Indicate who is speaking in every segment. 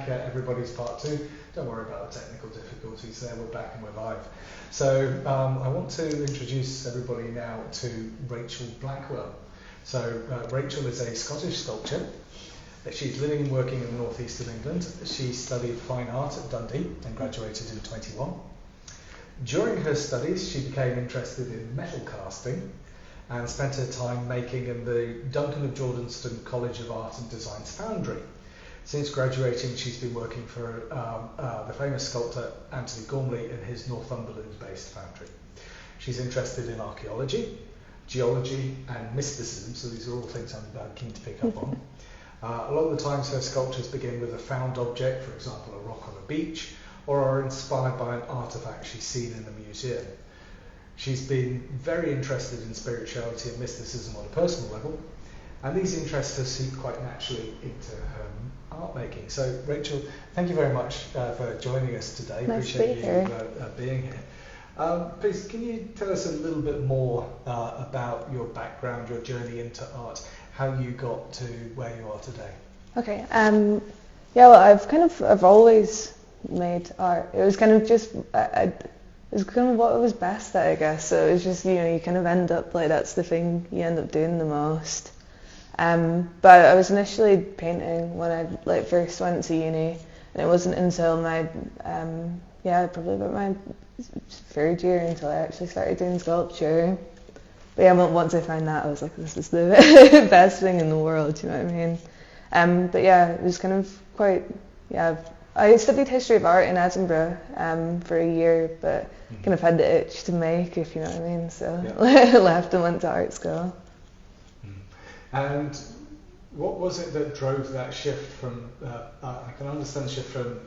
Speaker 1: back. Everybody's part two. Don't worry about the technical difficulties there. We're back and we're live. So I want to introduce everybody now to Rachel Blackwell. So Rachel is a Scottish sculptor. She's living and working in the northeast of England. She studied fine art at Dundee and graduated in 21. During her studies, she became interested in metal casting and spent her time making in the Duncan of Jordanston College of Art and Design's foundry. Since graduating, she's been working for the famous sculptor Anthony Gormley in his Northumberland-based foundry. She's interested in archaeology, geology and mysticism, so these are all things I'm keen to pick up on. A lot of the times her sculptures begin with a found object, for example a rock on a beach, or are inspired by an artefact she's seen in the museum. She's been very interested in spirituality and mysticism on a personal level, and these interests have seeped quite naturally into her art making. So Rachel, thank you very much for joining us today.
Speaker 2: Nice
Speaker 1: Appreciate
Speaker 2: to be
Speaker 1: you
Speaker 2: here.
Speaker 1: Being here. Please, can you tell us a little bit more about your background, your journey into art, how you got to where you are today?
Speaker 2: Okay. Yeah. Well, I've always made art. It was kind of just it was kind of what I was best at, I guess. So it was just, you kind of end up like that's the thing you end up doing the most. But I was initially painting when I first went to uni, and it wasn't until my probably about my third year until I actually started doing sculpture. But yeah, once I found that, I was like, this is the best thing in the world, you know what I mean? But yeah, it was kind of quite, I studied history of art in Edinburgh for a year, but kind of had the itch to make, if you know what I mean, so left and went to art school.
Speaker 1: And what was it that drove that shift from, I can understand the shift from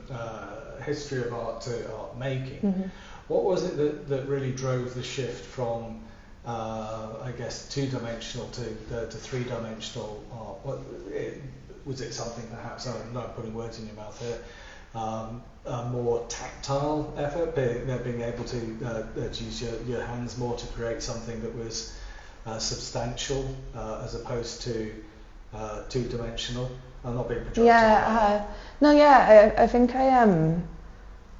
Speaker 1: history of art to art making.
Speaker 2: Mm-hmm.
Speaker 1: What was it that really drove the shift from, I guess, two-dimensional to three-dimensional art? Was it something perhaps, I'm not putting words in your mouth here, a more tactile effort, being able to use your hands more to create something that was substantial as opposed to two-dimensional? I'm not being pejorative.
Speaker 2: I think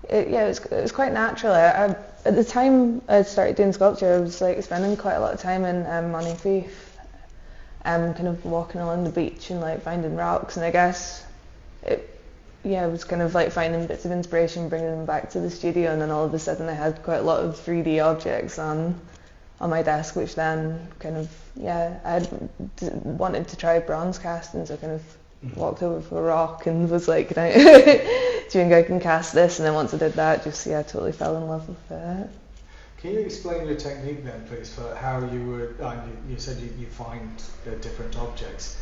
Speaker 2: it was quite natural. At the time I started doing sculpture, I was spending quite a lot of time in Montefiore, kind of walking along the beach and finding rocks, and I guess it was kind of finding bits of inspiration, bringing them back to the studio, and then all of a sudden I had quite a lot of 3D objects on my desk, which then kind of I wanted to try bronze casting, so I kind of walked over to a rock and was like, do you think I can cast this? And then once I did that, totally fell in love with it.
Speaker 1: Can you explain your technique then, please, for how you would, you said you find different objects.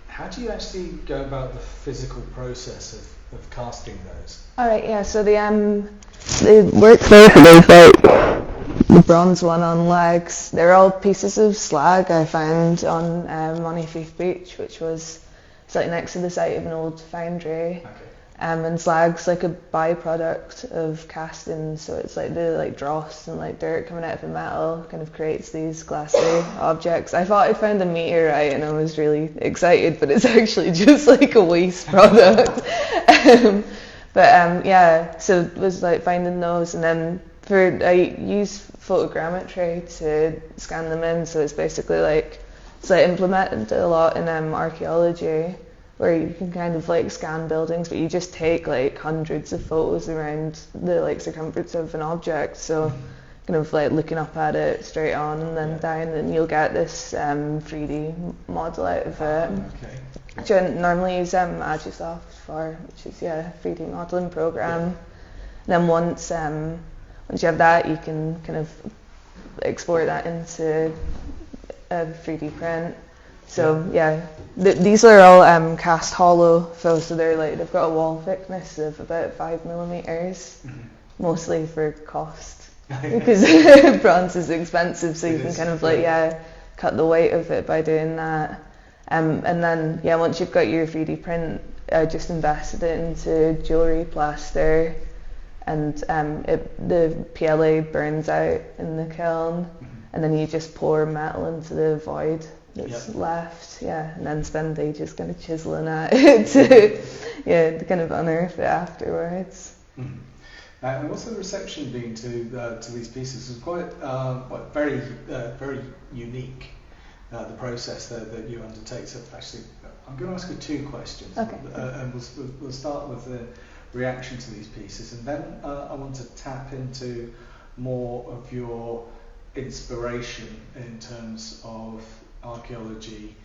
Speaker 1: How do you actually go about the physical process of casting those?
Speaker 2: Alright, so the work there for those, the bronze one on legs, they're all pieces of slag I found on Montefiore Beach, which was next to the site of an old foundry.
Speaker 1: Okay.
Speaker 2: And slag's a byproduct of casting, so it's the dross and dirt coming out of the metal kind of creates these glassy objects. I thought I found a meteorite and I was really excited, but it's actually just a waste product. So it was finding those, and then I use photogrammetry to scan them in, so it's basically it's implemented a lot in archaeology, where you can kind of scan buildings, but you just take hundreds of photos around the circumference of an object, so kind of looking up at it straight on and then down, and you'll get this 3D model out of it.
Speaker 1: Okay.
Speaker 2: Which I normally use Agisoft for, which is a 3D modeling program. And then once you have that, you can kind of export that into a 3D print. So these are all cast hollow photos, so they've got a wall thickness of about 5mm, mostly for cost, because bronze is expensive, so you can kind of cut the weight of it by doing that. And then once you've got your 3D print, I just invested it into jewellery plaster, and the PLA burns out in the kiln, and then you just pour metal into the void that's left, and then spend ages kind of chiseling at it to kind of unearth it afterwards.
Speaker 1: Mm. And what's the reception been to these pieces? It's quite very unique, the process that you undertake. So actually, I'm going to ask you two questions,
Speaker 2: Okay.
Speaker 1: And we'll start with the reaction to these pieces, and then I want to tap into more of your inspiration in terms of archaeology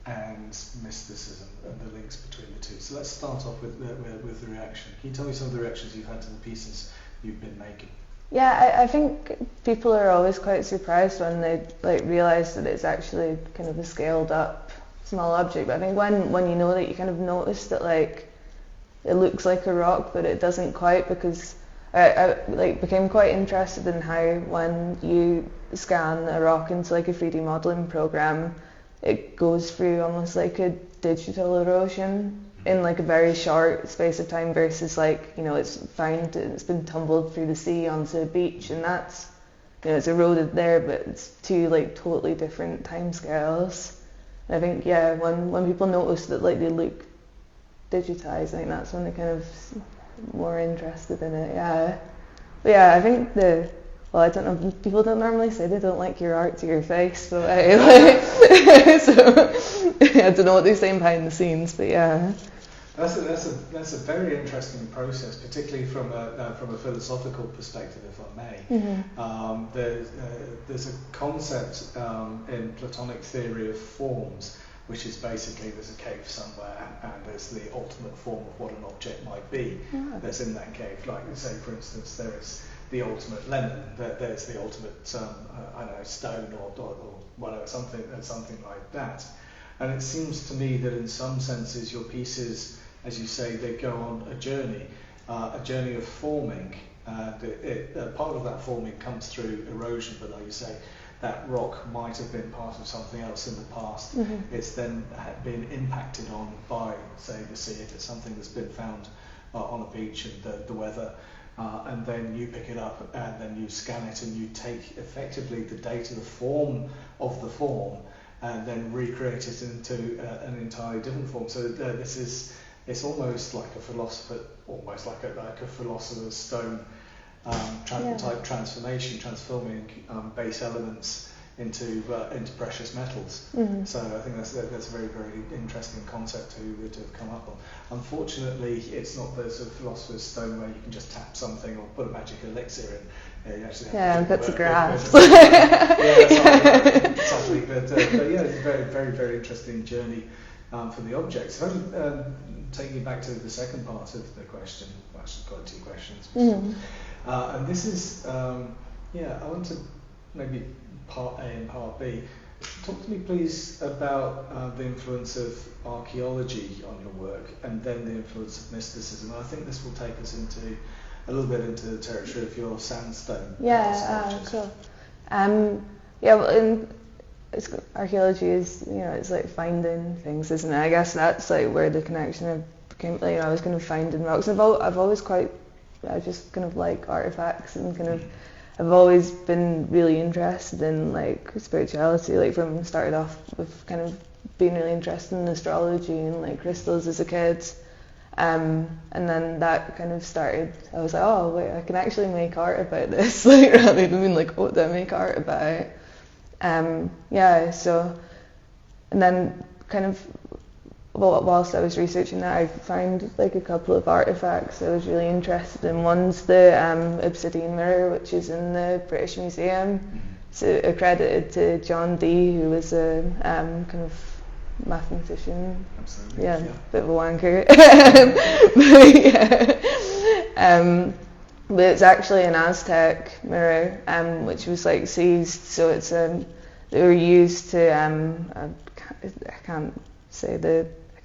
Speaker 1: and mysticism and the links between the two. So let's start off with the reaction. Can you tell me some of the reactions you've had to the pieces you've been making?
Speaker 2: Yeah, I think people are always quite surprised when they realise that it's actually kind of a scaled up small object. But I think when you know that, you kind of notice that it looks like a rock, but it doesn't quite, because I became quite interested in how when you scan a rock into a 3D modelling program, it goes through almost like a digital erosion in a very short space of time versus it's been tumbled through the sea onto a beach, and that's it's eroded there, but it's two totally different timescales. And I think when people notice that they look digitized, I think that's when they're kind of more interested in it. But I think I don't know, people don't normally say they don't like your art to your face, but so I don't know what they're saying behind the scenes, but
Speaker 1: That's a very interesting process, particularly from a philosophical perspective, if I may.
Speaker 2: Mm-hmm.
Speaker 1: There's a concept in Platonic theory of forms, which is basically there's a cave somewhere and there's the ultimate form of what an object might be that's in that cave. Like, say, for instance, there is the ultimate lemon, there's the ultimate stone or whatever, something like that. And it seems to me that in some senses your pieces, as you say, they go on a journey of forming. Part of that forming comes through erosion, but like you say, that rock might have been part of something else in the past. Mm-hmm. It's then been impacted on by, say, the sea, if it's something that's been found on a beach and the weather. And then you pick it up and then you scan it and you take effectively the data, the form of the form, and then recreate it into an entirely different form. So it's almost like a philosopher's stone type transformation, transforming base elements into precious metals. Mm-hmm. So I think that's a very, very interesting concept to have come up on. Unfortunately, it's not the sort of philosopher's stone where you can just tap something or put a magic elixir in. You actually have
Speaker 2: and put some grass.
Speaker 1: Sadly, but it's a very, very, very interesting journey for the objects. So taking you back to the second part of the question, well, actually quite two questions. Mm-hmm. And this is, I want to maybe part A and part B. Talk to me, please, about the influence of archaeology on your work, and then the influence of mysticism. And I think this will take us a little bit into the territory of your sandstone.
Speaker 2: Cool. Archaeology is, it's like finding things, isn't it? I guess that's where the connection became. I was kind of finding rocks. I've always I just kind of like artifacts, and kind of I've always been really interested in spirituality. From started off with kind of being really interested in astrology and crystals as a kid, and then that kind of started. I was like, oh wait, I can actually make art about this, rather than being what do I make art about? So, and then kind of whilst I was researching that, I found a couple of artifacts I was really interested in. One's the obsidian mirror, which is in the British Museum. It's accredited to John Dee, who was a kind of mathematician.
Speaker 1: Absolutely.
Speaker 2: Bit of a wanker. But it's actually an Aztec mirror, which was seized. So it's they were used to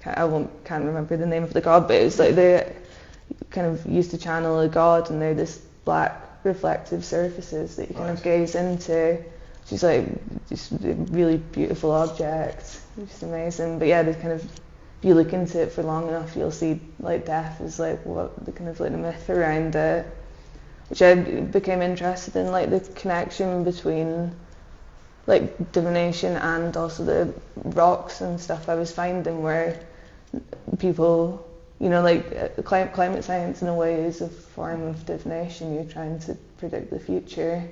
Speaker 2: can't remember the name of the god, but it was they kind of used to channel a god, and they're this black reflective surfaces that you kind of gaze into, which is just a really beautiful object, which is amazing. But they kind of, if you look into it for long enough, you'll see death is what the kind of the myth around it, which I became interested in, the connection between like divination and also the rocks and stuff, I was finding where people, like climate science in a way is a form of divination. You're trying to predict the future,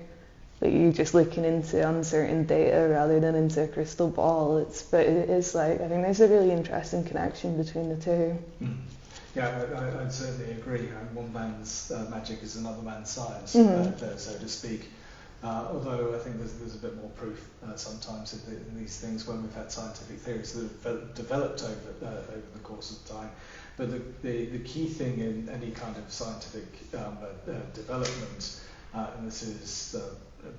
Speaker 2: but you're just looking into uncertain data rather than into a crystal ball. But it is like, I think there's a really interesting connection between the two.
Speaker 1: Yeah, I'd certainly agree. One man's magic is another man's science, so to speak. Although I think there's a bit more proof sometimes in these things when we've had scientific theories that have developed over the course of time. But the key thing in any kind of scientific development, and this is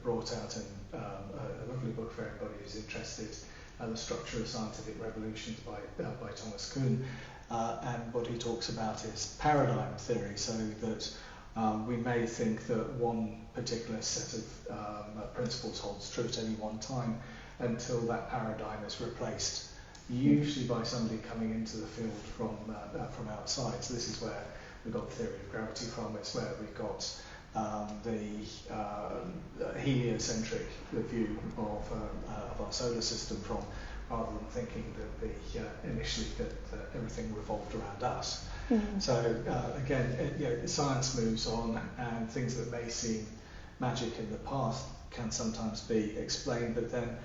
Speaker 1: brought out in a lovely book for everybody who's interested, The Structure of Scientific Revolutions by Thomas Kuhn, and what he talks about is paradigm theory, so that we may think that one particular set of principles holds true at any one time until that paradigm is replaced, usually by somebody coming into the field from outside. So this is where we got the theory of gravity from. It's where we got the heliocentric view of our solar system from, rather than thinking that initially that everything revolved around us. So again, science moves on, and things that may seem magic in the past can sometimes be explained, but then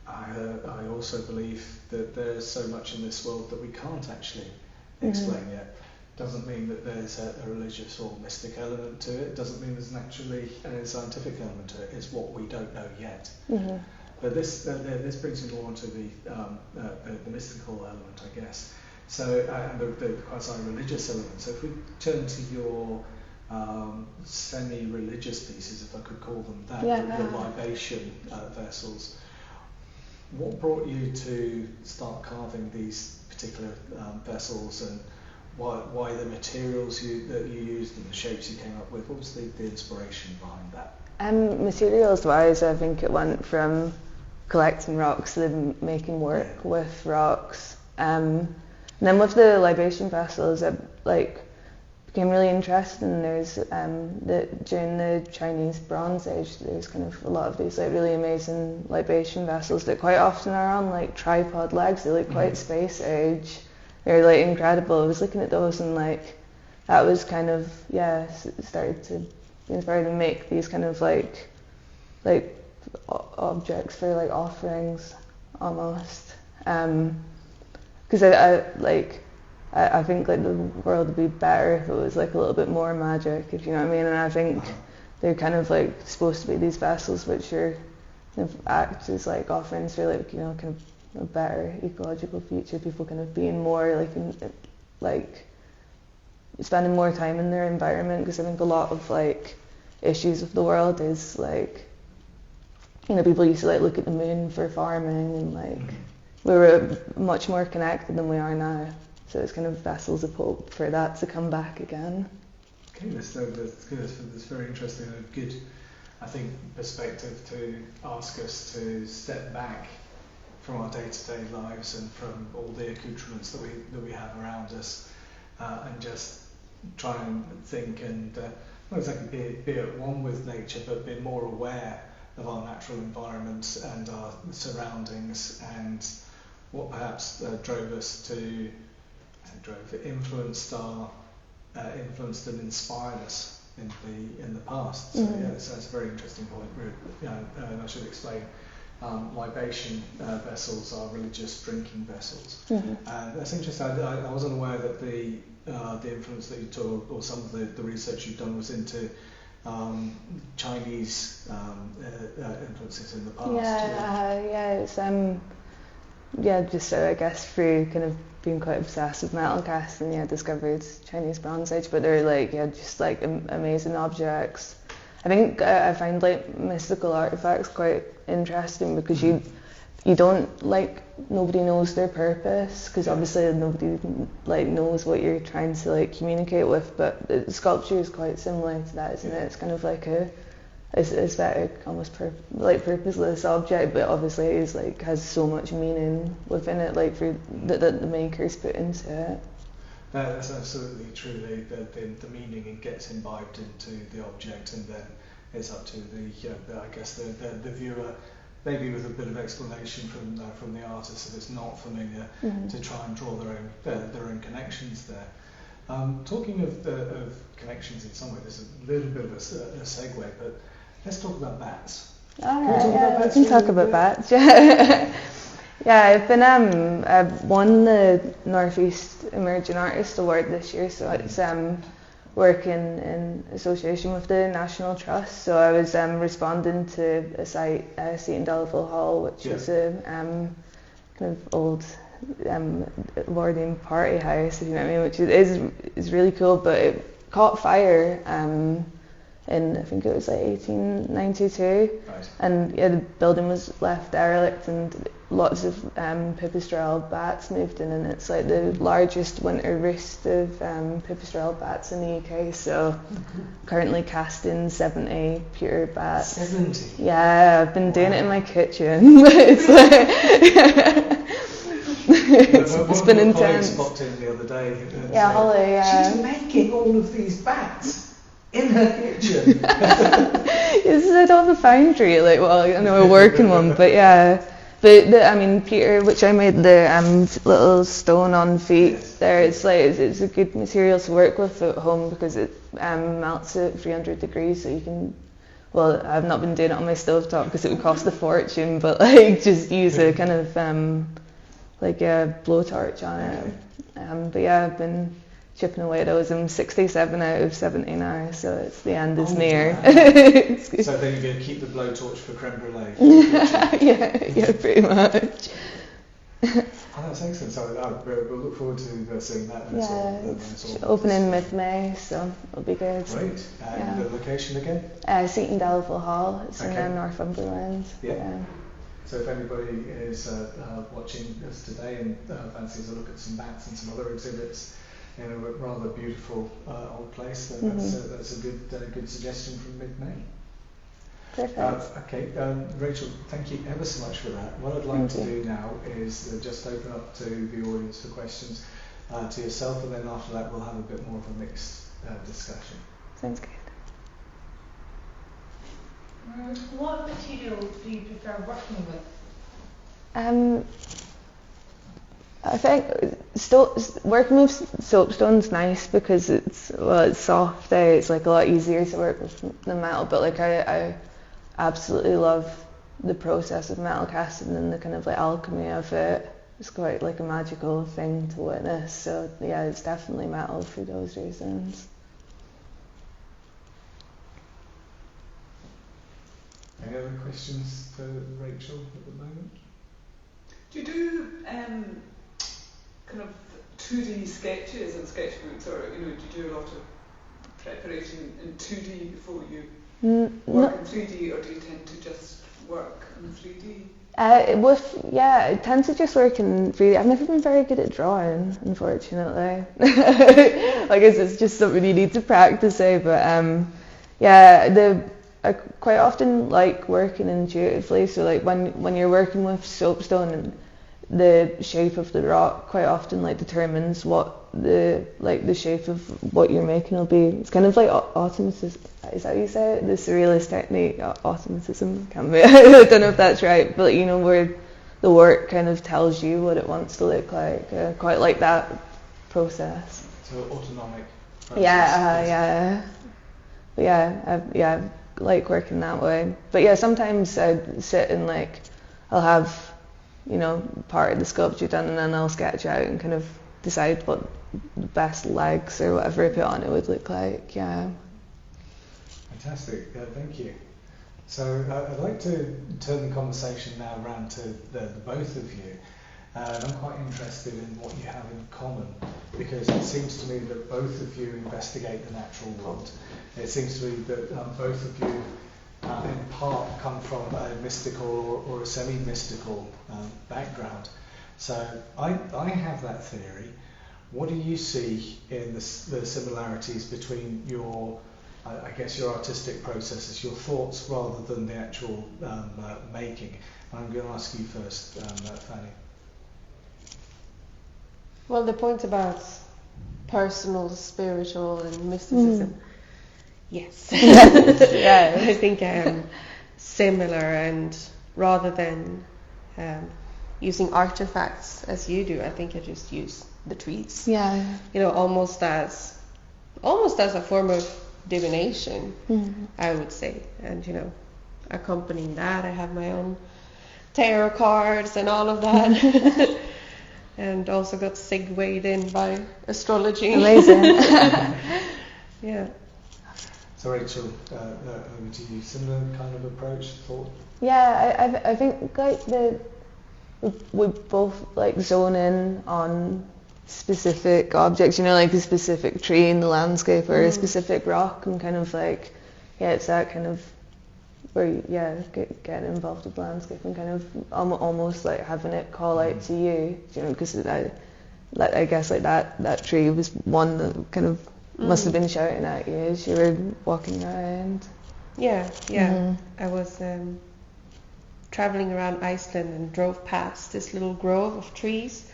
Speaker 1: I also believe that there's so much in this world that we can't actually explain yet. Doesn't mean that there's a religious or mystic element to it. Doesn't mean there's naturally a scientific element to it. It's what we don't know yet. But this brings me more to the mystical element, I guess. So and the quasi-religious element. So if we turn to your semi-religious pieces, if I could call them that, your libation vessels, what brought you to start carving these particular vessels, and why the materials that you used and the shapes you came up with? What was the inspiration behind that?
Speaker 2: Materials-wise, I think it went from collecting rocks to making work with rocks. And then with the libation vessels, I became really interested in during the Chinese Bronze Age, there's kind of a lot of these really amazing libation vessels that quite often are on tripod legs. They look quite space age. They're incredible. I was looking at those and that was kind of started to be inspired to make these kind of objects for offerings almost. Because I think the world would be better if it was a little bit more magic, if you know what I mean. And I think they're kind of supposed to be these vessels which are kind of act as offerings for kind of a better ecological future. People kind of being more spending more time in their environment, because I think a lot of issues of the world is people used to look at the moon for farming, and we were much more connected than we are now. So it's kind of vessels of hope for that to come back again.
Speaker 1: Okay, that's good. That's very interesting and a good, I think, perspective to ask us to step back from our day-to-day lives and from all the accoutrements that we have around us, and just try and think and not exactly be at one with nature, but be more aware of our natural environment and our surroundings, and what perhaps influenced and inspired us in the past. So that's a very interesting point. And I should explain. Libation vessels are religious drinking vessels. That's interesting. I wasn't aware that the influence that you took, or some of the research you've done, was into Chinese influences in the past.
Speaker 2: It's just I guess through kind of being quite obsessed with metal casting, discovered Chinese Bronze Age, but they're just amazing objects. I think I find mystical artifacts quite interesting, because you don't nobody knows their purpose, because obviously nobody knows what you're trying to communicate with, but the sculpture is quite similar to that, isn't it? It's kind of a aesthetic, almost purposeless object, but obviously it is has so much meaning within it, for that the makers put into it.
Speaker 1: That's absolutely true. The meaning gets imbibed into the object, and then it's up to the viewer maybe with a bit of explanation from the artist if it's not familiar, to try and draw their own connections there. Talking of connections in some way, there's a little bit of a segue, but let's talk about bats.
Speaker 2: We can talk about bats. Yeah. Yeah, I've won the Northeast Emerging Artist Award this year, so it's working in association with the National Trust. So I was responding to a site, Seton Delville Hall, which is a kind of old Edwardian party house, if you know what I mean, which is really cool, but it caught fire in, I think it was like 1892,
Speaker 1: right. And
Speaker 2: the building was left derelict, and lots of pipistrelle bats moved in, and it's like the largest winter roost of pipistrelle bats in the UK. So currently casting 70 pewter bats.
Speaker 1: 70?
Speaker 2: Yeah, I've been doing it in my kitchen. It's like it's been intense.
Speaker 1: Popped in the other day.
Speaker 2: Yeah, Holly. Yeah.
Speaker 1: She's making all of these bats in her kitchen.
Speaker 2: I don't have a foundry, like, well, I know a working one, but yeah. But pewter, which I made the little stone on feet there, it's a good material to work with at home because it melts at 300 degrees, so you can. Well, I've not been doing it on my stovetop because it would cost a fortune, but like just use a kind of like a blowtorch on it. But yeah, I've been chipping away at those. I'm 67 out of 70 now, so it's the end is near.
Speaker 1: Wow. So then you're going to keep the blowtorch for creme brulee?
Speaker 2: yeah, pretty much.
Speaker 1: That's excellent. So we'll look forward to seeing that.
Speaker 2: It's opening mid-May, so it'll be good.
Speaker 1: Great. And the location again?
Speaker 2: Seton Delville Hall. It's in Northumberland.
Speaker 1: Yeah. So if anybody is watching us today and fancies a look at some bats and some other exhibits in a rather beautiful old place, then that's a good suggestion from mid-May.
Speaker 2: Perfect.
Speaker 1: Okay, Rachel, thank you ever so much for that. What I'd like to do now is just open up to the audience for questions to yourself, and then after that we'll have a bit more of a mixed discussion.
Speaker 2: Sounds good.
Speaker 3: What material do you prefer working with?
Speaker 2: I think working with soapstone's nice because it's soft. It's like a lot easier to work with than metal. But like I absolutely love the process of metal casting and the kind of like alchemy of it. It's quite like a magical thing to witness. So yeah, it's definitely metal for those reasons.
Speaker 1: Any other questions for Rachel at the moment?
Speaker 4: Do you do kind of 2D sketches and sketchbooks, or do you do a lot of preparation in 2D before you work in 3D, or do you tend to just work in 3D?
Speaker 2: I tend to just work in 3D. I've never been very good at drawing, unfortunately. I guess it's just something you need to practice, but I quite often like working intuitively. So like when you're working with soapstone, and the shape of the rock quite often like determines what the shape of what you're making will be. It's kind of like automatism. Is that how you say it? The surrealist technique, automatism. Can be. I don't know if that's right, but where the work kind of tells you what it wants to look like. Quite like that process.
Speaker 1: So autonomic.
Speaker 2: Yeah. I like working that way. But yeah, sometimes I sit and I'll have part of the sculpture done, and then I'll sketch out and kind of decide what the best legs or whatever I put on it would look like. Yeah.
Speaker 1: Fantastic. Thank you. So I'd like to turn the conversation now around to the both of you. And I'm quite interested in what you have in common, because it seems to me that both of you investigate the natural world. It seems to me that both of you in part come from a mystical or a semi-mystical background. So I have that theory. What do you see in the similarities between your artistic processes, your thoughts rather than the actual making? I'm going to ask you first, Fanny.
Speaker 5: Well, the point about personal, spiritual and mysticism, yes.
Speaker 2: Yeah.
Speaker 5: I think similar, and rather than using artifacts as you do. I think I just use the trees.
Speaker 2: Yeah.
Speaker 5: You know, almost as a form of divination, I would say. And you know, accompanying that, I have my own tarot cards and all of that. And also got segued in by astrology.
Speaker 2: Amazing.
Speaker 5: Yeah.
Speaker 1: So Rachel, over to you. Similar kind of approach, thought?
Speaker 2: Yeah, I think like we both like zone in on specific objects, you know, like a specific tree in the landscape or a specific rock, and kind of like, yeah, it's that kind of where, getting involved with the landscape and kind of almost like having it call out to you, you know, because I guess like that tree was one that kind of must have been shouting at you as you were walking around.
Speaker 5: Yeah. I was traveling around Iceland and drove past this little grove of trees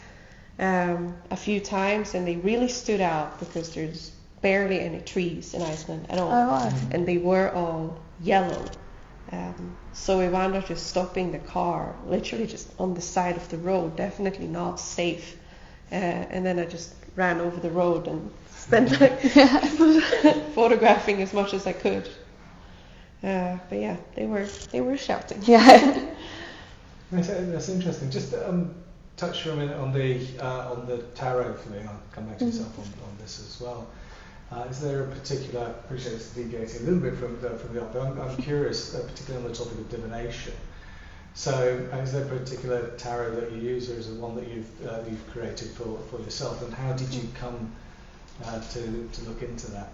Speaker 5: a few times, and they really stood out because there's barely any trees in Iceland at all.
Speaker 2: Oh, wow.
Speaker 5: And they were all yellow. So we wound up just stopping the car, literally just on the side of the road, definitely not safe. And then I just ran over the road and spent like photographing as much as I could. But yeah, they were shouting.
Speaker 2: Yeah.
Speaker 1: That's interesting. Just touch for a minute on the tarot for me. I'll come back to yourself on this as well. Is there a particular, I appreciate it's deviating a little bit from the art, but I'm curious, particularly on the topic of divination. So is there a particular tarot that you use, or is it one that you've created for yourself, and how did you come to look into that?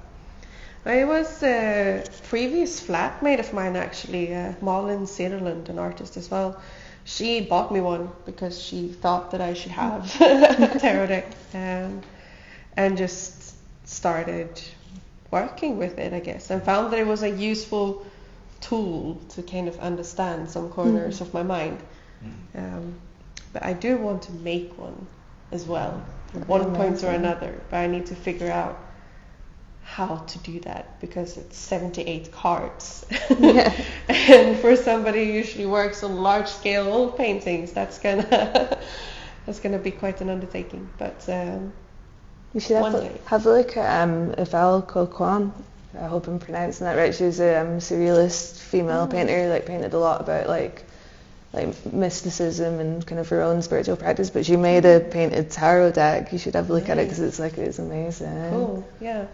Speaker 5: It was a previous flatmate of mine, actually, Malin Sederlund, an artist as well. She bought me one because she thought that I should have a tarot deck, and just started working with it, I guess, and found that it was a useful tool to kind of understand some corners of my mind. But I do want to make one as well, at one point or another, but I need to figure out how to do that, because it's 78 cards. And for somebody who usually works on large scale oil paintings, that's gonna be quite an undertaking. But
Speaker 2: you should have a look at Yvel Colquhoun. I hope I'm pronouncing that right. She was a surrealist female painter, like painted a lot about like mysticism and kind of her own spiritual practice. But she made a painted tarot deck. You should have a look at it, because it's amazing.
Speaker 5: Cool. Yeah.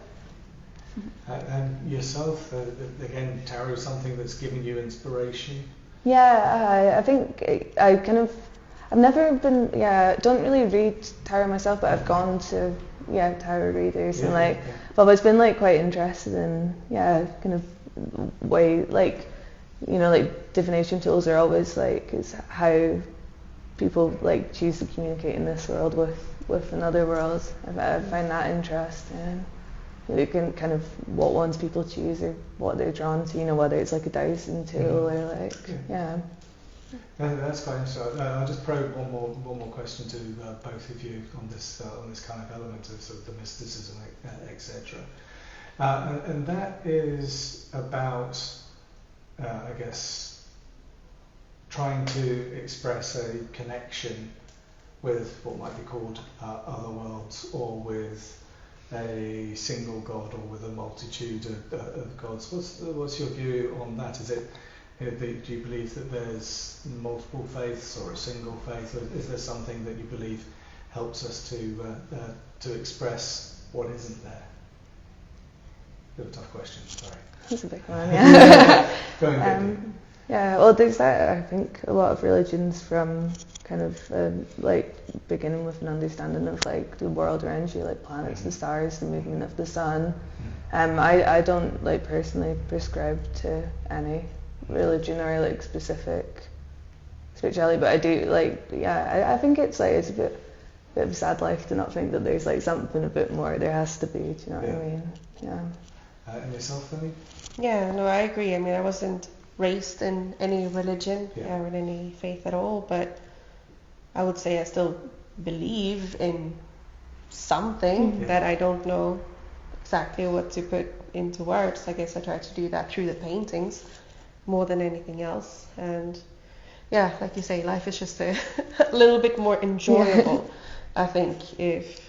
Speaker 1: And yourself, again, tarot is something that's given you inspiration?
Speaker 2: Yeah, I think I've never been, don't really read tarot myself, but I've gone to, tarot readers and I've always been like quite interested in, kind of way, like, you know, like divination tools are always like, is how people like choose to communicate in this world with another world. I find that interesting. You can kind of what ones people choose or what they're drawn to, you know, whether it's like a dowsing tool or like,
Speaker 1: That's quite interesting. I'll just probe one more question to both of you on this kind of element of sort of the mysticism, etc. And that is about, I guess, trying to express a connection with what might be called other worlds, or with a single god, or with a multitude of gods. What's your view on that? Is it, do you believe that there's multiple faiths or a single faith, or is there something that you believe helps us to express what isn't there? Bit of a tough question, sorry.
Speaker 2: That's a big one, yeah.
Speaker 1: Go ahead.
Speaker 2: Well, there's that. I think a lot of religions from kind of like beginning with an understanding of like the world around you, like planets, the stars, the movement of the sun. I don't like personally prescribe to any religion or like specific spirituality, but I do like, I think it's like it's a bit of a sad life to not think that there's like something a bit more. There has to be. Do you know what I mean? Yeah.
Speaker 1: And yourself, Fanny?
Speaker 5: Yeah, no, I agree. I mean, I wasn't raised in any religion or in any faith at all, but I would say I still believe in something that I don't know exactly what to put into words. I guess I try to do that through the paintings more than anything else. And yeah, like you say, life is just a little bit more enjoyable, I think, if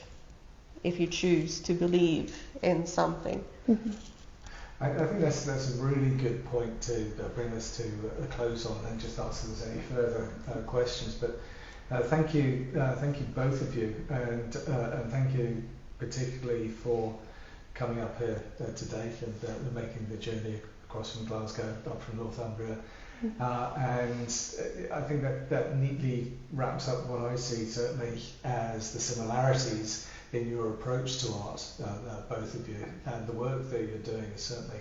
Speaker 5: you choose to believe in something.
Speaker 1: I think that's a really good point to bring us to a close on, and just answer if there's any further questions. But thank you both of you, and thank you particularly for coming up here today and making the journey across from Glasgow up from Northumbria. And I think that neatly wraps up what I see certainly as the similarities in your approach to art, both of you, and the work that you're doing is certainly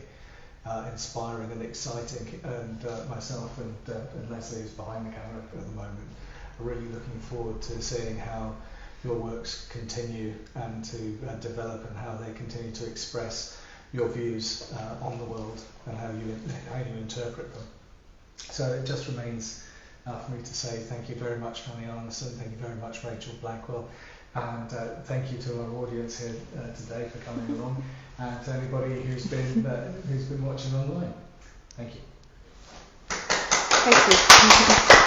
Speaker 1: inspiring and exciting. And myself and Leslie, who's behind the camera at the moment, are really looking forward to seeing how your works continue and to develop, and how they continue to express your views on the world and how you interpret them. So it just remains for me to say thank you very much, Fanny Arnesen, thank you very much, Rachel Blackwell, and thank you to our audience here today for coming along, and to anybody who's been watching online. Thank you.
Speaker 2: Thank you.